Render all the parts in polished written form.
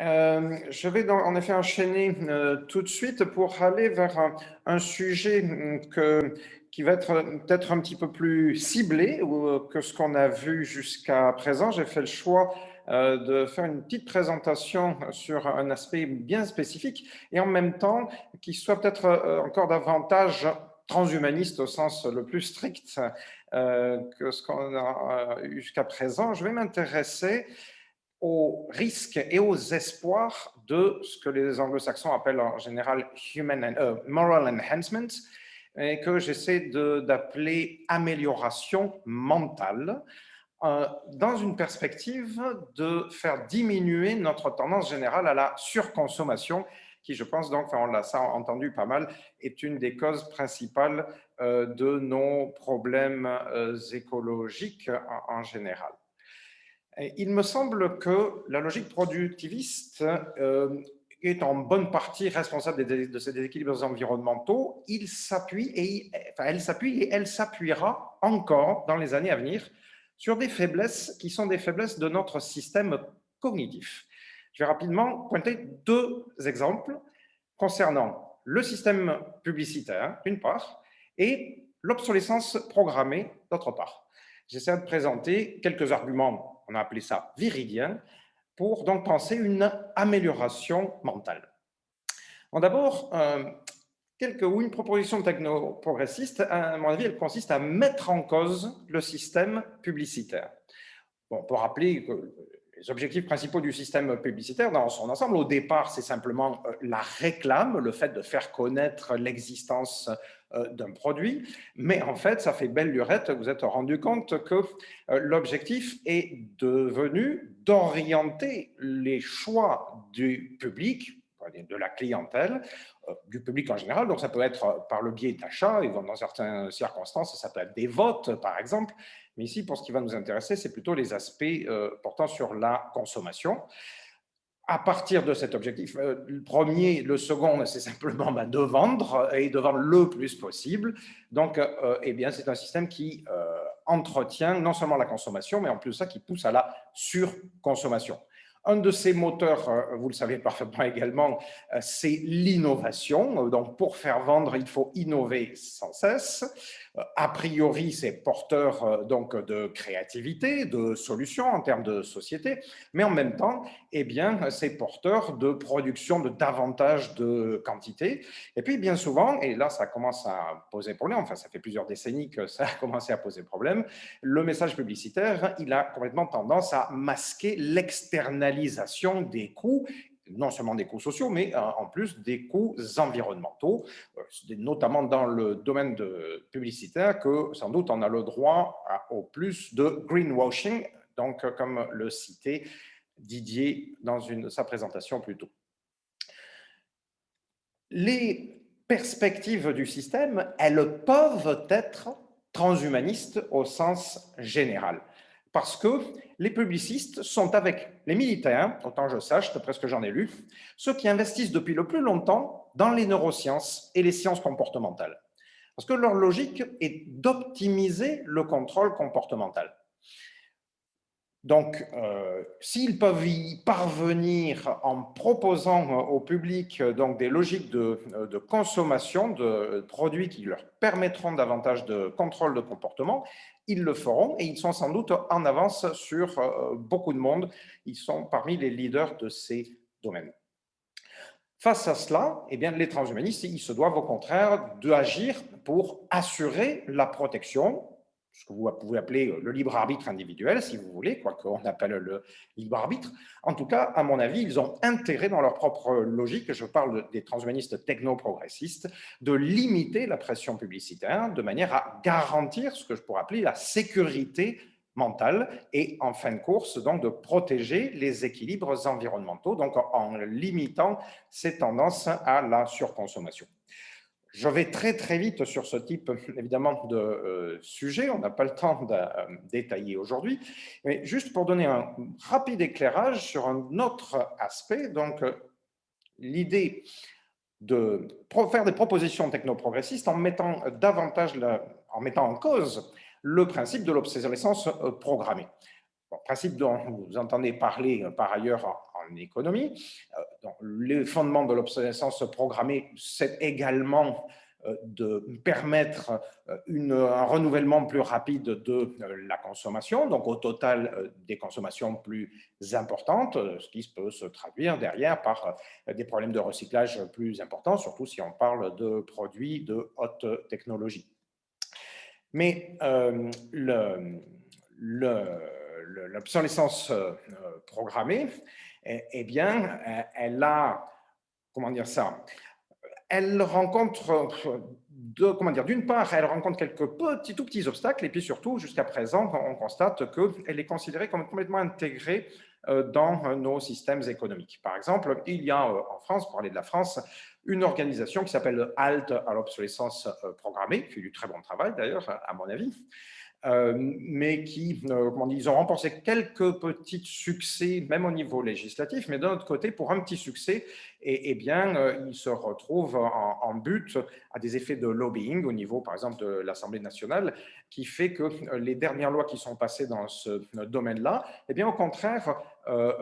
Je vais en effet enchaîner tout de suite pour aller vers un sujet qui va être peut-être un petit peu plus ciblé que ce qu'on a vu jusqu'à présent. J'ai fait le choix de faire une petite présentation sur un aspect bien spécifique et en même temps qui soit peut-être encore davantage transhumaniste au sens le plus strict que ce qu'on a eu jusqu'à présent. Je vais m'intéresser aux risques et aux espoirs de ce que les anglo-saxons appellent en général moral enhancement et que j'essaie d'appeler amélioration mentale dans une perspective de faire diminuer notre tendance générale à la surconsommation qui, je pense, donc, enfin, on l'a ça entendu pas mal, est une des causes principales de nos problèmes écologiques en général. Il me semble que la logique productiviste est en bonne partie responsable de ces déséquilibres environnementaux. Elle s'appuie et elle s'appuiera encore dans les années à venir sur des faiblesses qui sont des faiblesses de notre système cognitif. Je vais rapidement pointer deux exemples concernant le système publicitaire, d'une part, et l'obsolescence programmée, d'autre part. J'essaie de présenter quelques arguments, on a appelé ça viridiens, pour donc penser une amélioration mentale. Bon, d'abord, une proposition techno-progressiste, à mon avis, elle consiste à mettre en cause le système publicitaire. Bon, pour rappeler que les objectifs principaux du système publicitaire dans son ensemble, au départ, c'est simplement la réclame, le fait de faire connaître l'existence d'un produit, mais en fait, ça fait belle lurette, vous êtes rendu compte que l'objectif est devenu d'orienter les choix du public, de la clientèle, du public en général, donc ça peut être par le biais d'achats, et dans certaines circonstances, ça peut être des votes, par exemple, mais ici, pour ce qui va nous intéresser, c'est plutôt les aspects portant sur la consommation. À partir de cet objectif, le premier, le second, c'est simplement de vendre et de vendre le plus possible. Donc, eh bien, c'est un système qui entretient non seulement la consommation, mais en plus de ça, qui pousse à la surconsommation. Un de ces moteurs, vous le savez parfaitement également, c'est l'innovation. Donc, pour faire vendre, il faut innover sans cesse. A priori, c'est porteur donc de créativité, de solutions en termes de société, mais en même temps, eh bien, c'est porteur de production de davantage de quantité. Et puis, bien souvent, et là, ça commence à poser problème, enfin, ça fait plusieurs décennies que ça a commencé à poser problème, le message publicitaire, il a complètement tendance à masquer l'externalisation des coûts, non seulement des coûts sociaux, mais en plus des coûts environnementaux, notamment dans le domaine publicitaire, que sans doute on a le droit au plus de greenwashing, donc comme le citait Didier dans sa présentation plus tôt. Les perspectives du système, elles peuvent être transhumanistes au sens général. Parce que les publicistes sont avec les militaires, autant je sache, d'après ce que j'en ai lu, ceux qui investissent depuis le plus longtemps dans les neurosciences et les sciences comportementales. Parce que leur logique est d'optimiser le contrôle comportemental. Donc, s'ils peuvent y parvenir en proposant au public donc, des logiques de consommation de produits qui leur permettront davantage de contrôle de comportement, ils le feront et ils sont sans doute en avance sur beaucoup de monde. Ils sont parmi les leaders de ces domaines. Face à cela, eh bien, les transhumanistes, ils se doivent au contraire d'agir pour assurer la protection, ce que vous pouvez appeler le libre arbitre individuel, si vous voulez, quoi qu'on appelle le libre arbitre. En tout cas, à mon avis, ils ont intérêt dans leur propre logique, je parle des transhumanistes techno-progressistes, de limiter la pression publicitaire de manière à garantir ce que je pourrais appeler la sécurité mentale et en fin de course, donc de protéger les équilibres environnementaux, donc en limitant ces tendances à la surconsommation. Je vais très très vite sur ce type évidemment de sujet, on n'a pas le temps de détailler aujourd'hui, mais juste pour donner un rapide éclairage sur un autre aspect, donc l'idée de faire des propositions technoprogressistes en mettant en mettant en cause le principe de l'obsolescence programmée. Bon, principe dont vous entendez parler par ailleurs en économie. Donc, les fondements de l'obsolescence programmée, c'est également de permettre un renouvellement plus rapide de la consommation, donc au total des consommations plus importantes, ce qui peut se traduire derrière par des problèmes de recyclage plus importants, surtout si on parle de produits de haute technologie. Mais l'obsolescence programmée, eh bien, elle a, comment dire ça, elle rencontre, d'une part, elle rencontre quelques tout petits obstacles, et puis surtout, jusqu'à présent, on constate qu'elle est considérée comme complètement intégrée dans nos systèmes économiques. Par exemple, il y a en France, pour parler de la France, une organisation qui s'appelle HALT à l'obsolescence programmée, qui fait du très bon travail d'ailleurs, à mon avis, mais qui, ils ont remporté quelques petits succès, même au niveau législatif, mais d'un autre côté, pour un petit succès, bien, ils se retrouvent en but à des effets de lobbying au niveau, par exemple, de l'Assemblée nationale, qui fait que les dernières lois qui sont passées dans ce domaine-là, eh bien, au contraire,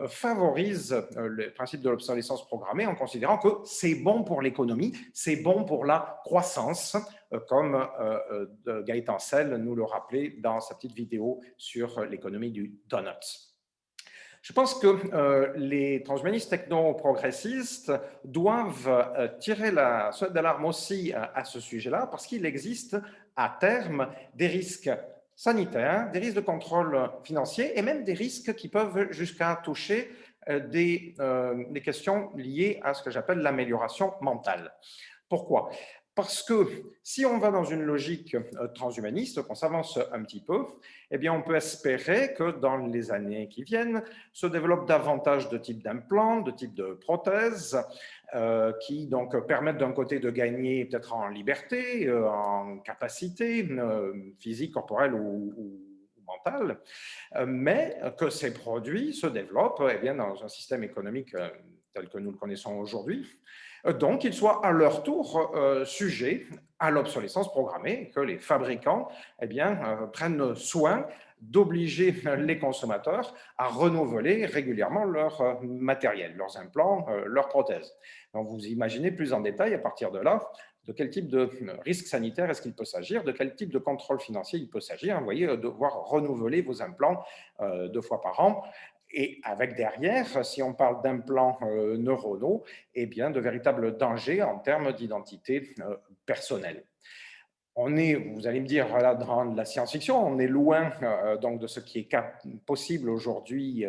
favorisent le principe de l'obsolescence programmée en considérant que c'est bon pour l'économie, c'est bon pour la croissance, comme Gaëtan Selle nous le rappelait dans sa petite vidéo sur l'économie du donut. Je pense que les transhumanistes techno-progressistes doivent tirer la sonnette d'alarme aussi à ce sujet-là, parce qu'il existe à terme des risques sanitaires, des risques de contrôle financier et même des risques qui peuvent jusqu'à toucher des questions liées à ce que j'appelle l'amélioration mentale. Pourquoi ? Parce que si on va dans une logique transhumaniste, qu'on s'avance un petit peu, eh bien, on peut espérer que dans les années qui viennent, se développent davantage de types d'implants, de types de prothèses, qui donc permettent d'un côté de gagner peut-être en liberté, en capacité physique, corporelle ou mentale, mais que ces produits se développent eh bien, dans un système économique tel que nous le connaissons aujourd'hui. Donc, qu'ils soient à leur tour sujets à l'obsolescence programmée, que les fabricants eh bien, prennent soin d'obliger les consommateurs à renouveler régulièrement leur matériel, leurs implants, leurs prothèses. Donc, vous imaginez plus en détail à partir de là de quel type de risque sanitaire est-ce qu'il peut s'agir, de quel type de contrôle financier il peut s'agir. Vous voyez, devoir renouveler vos implants 2 fois par an. Et avec derrière, si on parle d'implants neuronaux, eh bien, de véritables dangers en termes d'identité personnelle. On est, vous allez me dire, voilà, dans la science-fiction, on est loin donc de ce qui est possible aujourd'hui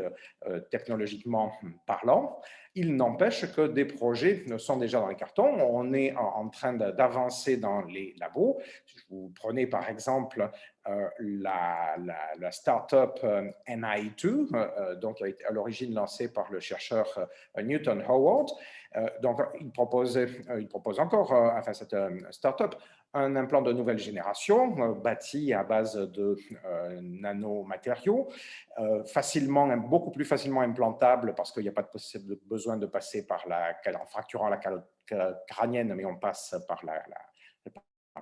technologiquement parlant. Il n'empêche que des projets sont déjà dans les cartons. On est en train d'avancer dans les labos. Vous prenez par exemple la start-up NI2, donc qui a été à l'origine lancée par le chercheur Newton Howard. Donc, il propose encore, enfin, cette start-up, un implant de nouvelle génération bâti à base de nanomatériaux, beaucoup plus facilement implantable parce qu'il n'y a pas de besoin de passer en fracturant la calotte crânienne, mais on passe par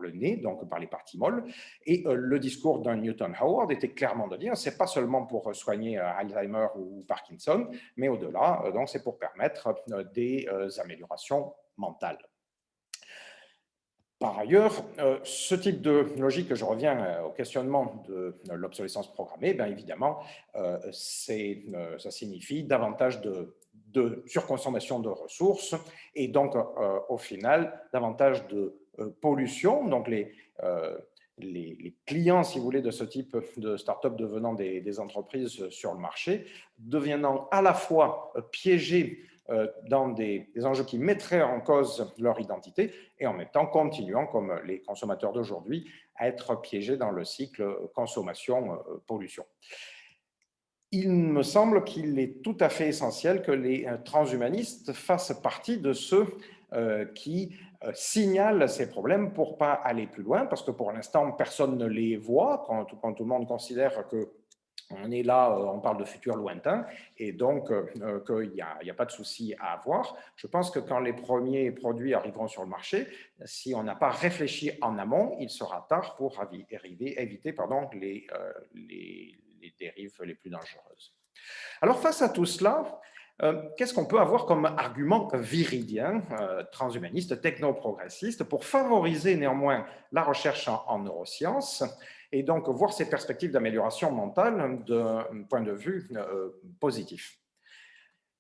le nez, donc par les parties molles. Et le discours d'un Newton Howard était clairement de dire, c'est pas seulement pour soigner Alzheimer ou Parkinson, mais au-delà, donc c'est pour permettre des améliorations mentales. Par ailleurs, ce type de logique, je reviens au questionnement de l'obsolescence programmée, bien évidemment, ça signifie davantage de surconsommation de ressources et donc, au final, davantage de pollution. Donc, les clients, si vous voulez, de ce type de start-up devenant des entreprises sur le marché, devenant à la fois piégés dans des enjeux qui mettraient en cause leur identité et en même temps continuant, comme les consommateurs d'aujourd'hui, à être piégés dans le cycle consommation-pollution. Il me semble qu'il est tout à fait essentiel que les transhumanistes fassent partie de ceux qui signalent ces problèmes pour ne pas aller plus loin, parce que pour l'instant, personne ne les voit, quand tout le monde considère que on est là, on parle de futur lointain, et donc qu'il n'y a pas de souci à avoir. Je pense que quand les premiers produits arriveront sur le marché, si on n'a pas réfléchi en amont, il sera tard pour éviter les dérives les plus dangereuses. Alors, face à tout cela, Qu'est-ce qu'on peut avoir comme argument viridien, transhumaniste, technoprogressiste, pour favoriser néanmoins la recherche en neurosciences et donc voir ces perspectives d'amélioration mentale d'un point de vue positif?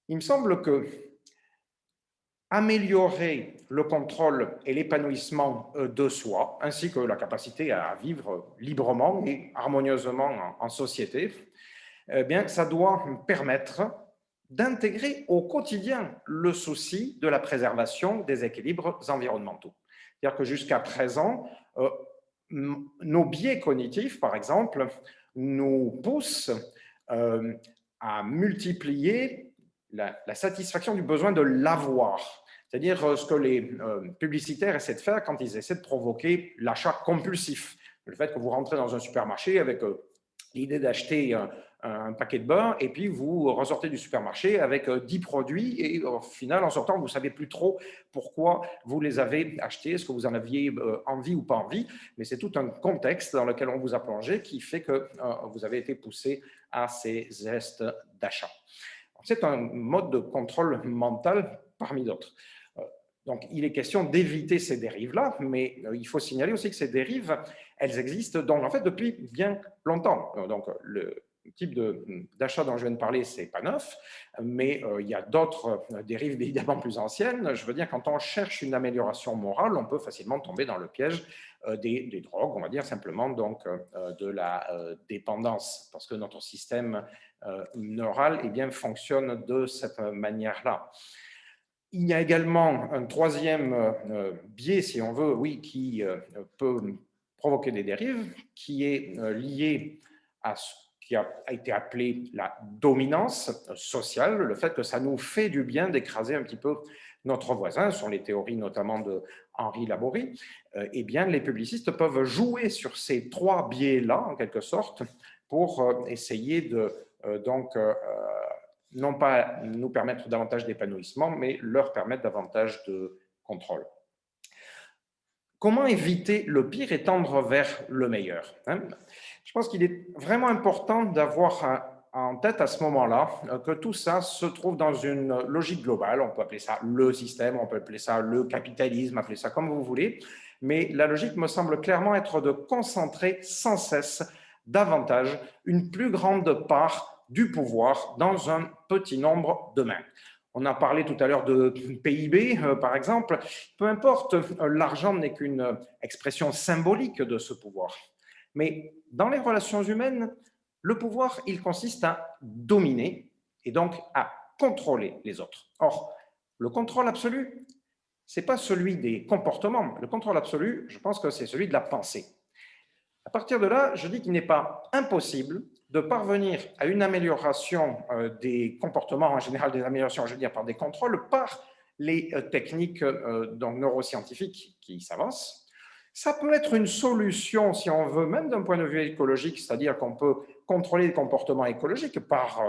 Il me semble que améliorer le contrôle et l'épanouissement de soi, ainsi que la capacité à vivre librement et harmonieusement en société, eh bien, ça doit permettre d'intégrer au quotidien le souci de la préservation des équilibres environnementaux. C'est-à-dire que jusqu'à présent, nos biais cognitifs, par exemple, nous poussent à multiplier la satisfaction du besoin de l'avoir. C'est-à-dire ce que les publicitaires essaient de faire quand ils essaient de provoquer l'achat compulsif. Le fait que vous rentrez dans un supermarché avec l'idée d'acheter un paquet de beurre et puis vous ressortez du supermarché avec 10 produits et au final, en sortant, vous ne savez plus trop pourquoi vous les avez achetés, est-ce que vous en aviez envie ou pas envie, mais c'est tout un contexte dans lequel on vous a plongé qui fait que vous avez été poussé à ces gestes d'achat. C'est un mode de contrôle mental parmi d'autres. Donc, il est question d'éviter ces dérives-là, mais il faut signaler aussi que ces dérives, elles existent donc, en fait, depuis bien longtemps. Donc, le type d'achat dont je viens de parler, ce n'est pas neuf, mais il y a d'autres dérives évidemment plus anciennes. Je veux dire, quand on cherche une amélioration morale, on peut facilement tomber dans le piège des drogues, on va dire simplement donc, de la dépendance, parce que notre système neural eh bien, fonctionne de cette manière-là. Il y a également un troisième biais, si on veut, oui, qui peut provoquer des dérives, qui est lié à ce qui a été appelé la dominance sociale, le fait que ça nous fait du bien d'écraser un petit peu notre voisin, ce sont les théories notamment de Henri Laborie. Eh bien, les publicistes peuvent jouer sur ces trois biais-là, en quelque sorte, pour essayer de non pas nous permettre davantage d'épanouissement, mais leur permettre davantage de contrôle. Comment éviter le pire et tendre vers le meilleur, hein? Je pense qu'il est vraiment important d'avoir en tête à ce moment-là que tout ça se trouve dans une logique globale. On peut appeler ça le système, on peut appeler ça le capitalisme, appeler ça comme vous voulez, mais la logique me semble clairement être de concentrer sans cesse davantage une plus grande part du pouvoir dans un petit nombre de mains. On a parlé tout à l'heure de PIB, par exemple. Peu importe, l'argent n'est qu'une expression symbolique de ce pouvoir. Mais dans les relations humaines, le pouvoir, il consiste à dominer et donc à contrôler les autres. Or, le contrôle absolu, ce n'est pas celui des comportements. Le contrôle absolu, je pense que c'est celui de la pensée. À partir de là, je dis qu'il n'est pas impossible de parvenir à une amélioration des comportements, en général des améliorations, je veux dire, par des contrôles, par les techniques donc, neuroscientifiques qui s'avancent. Ça peut être une solution, si on veut, même d'un point de vue écologique, c'est-à-dire qu'on peut contrôler les comportements écologiques par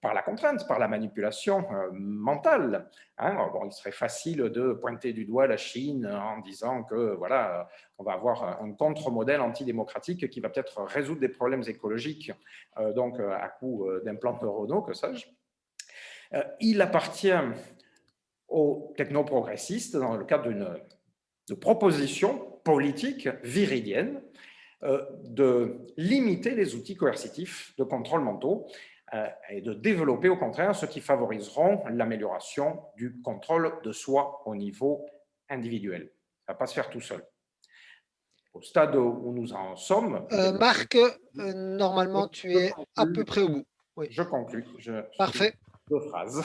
la contrainte, par la manipulation mentale. Hein. Bon, il serait facile de pointer du doigt la Chine en disant que voilà, on va avoir un contre-modèle antidémocratique qui va peut-être résoudre des problèmes écologiques donc à coup d'implants neuronaux, que sais-je. Il appartient aux technoprogressistes, dans le cadre de propositions politiques viridiennes, de limiter les outils coercitifs de contrôle mentaux et de développer au contraire ceux qui favoriseront l'amélioration du contrôle de soi au niveau individuel. Ça ne va pas se faire tout seul. Au stade où nous en sommes… Marc, normalement, tu es à peu près au bout. Oui, Je conclus. Je parfait. deux phrases.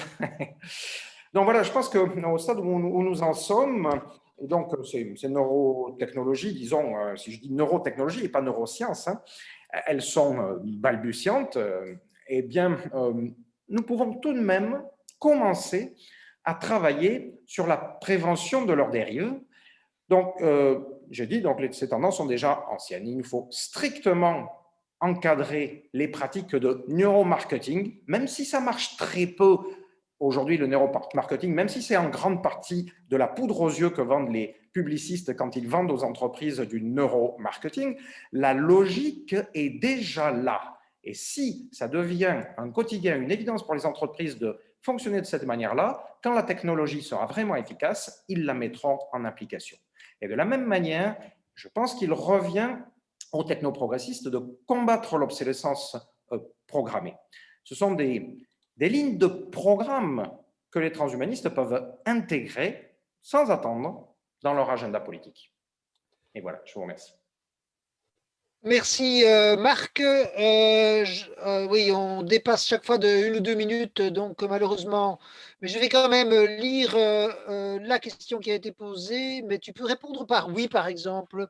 Donc voilà, je pense qu'au stade où nous en sommes, et donc ces neurotechnologies, disons, si je dis neurotechnologie et pas neurosciences, hein, elles sont balbutiantes, eh bien, nous pouvons tout de même commencer à travailler sur la prévention de leurs dérives. Donc, j'ai dit, donc, ces tendances sont déjà anciennes. Il nous faut strictement encadrer les pratiques de neuromarketing, même si ça marche très peu aujourd'hui, le neuromarketing, même si c'est en grande partie de la poudre aux yeux que vendent les publicistes quand ils vendent aux entreprises du neuromarketing, la logique est déjà là. Et si ça devient un quotidien, une évidence pour les entreprises de fonctionner de cette manière-là. Quand la technologie sera vraiment efficace, ils la mettront en application. Et de la même manière, je pense qu'il revient aux technoprogressistes de combattre l'obsolescence programmée. Ce sont des lignes de programme que les transhumanistes peuvent intégrer sans attendre dans leur agenda politique. Et voilà, je vous remercie. Merci Marc. Oui, on dépasse chaque fois de 1 ou 2 minutes, donc malheureusement, mais je vais quand même lire la question qui a été posée, mais tu peux répondre par oui, par exemple.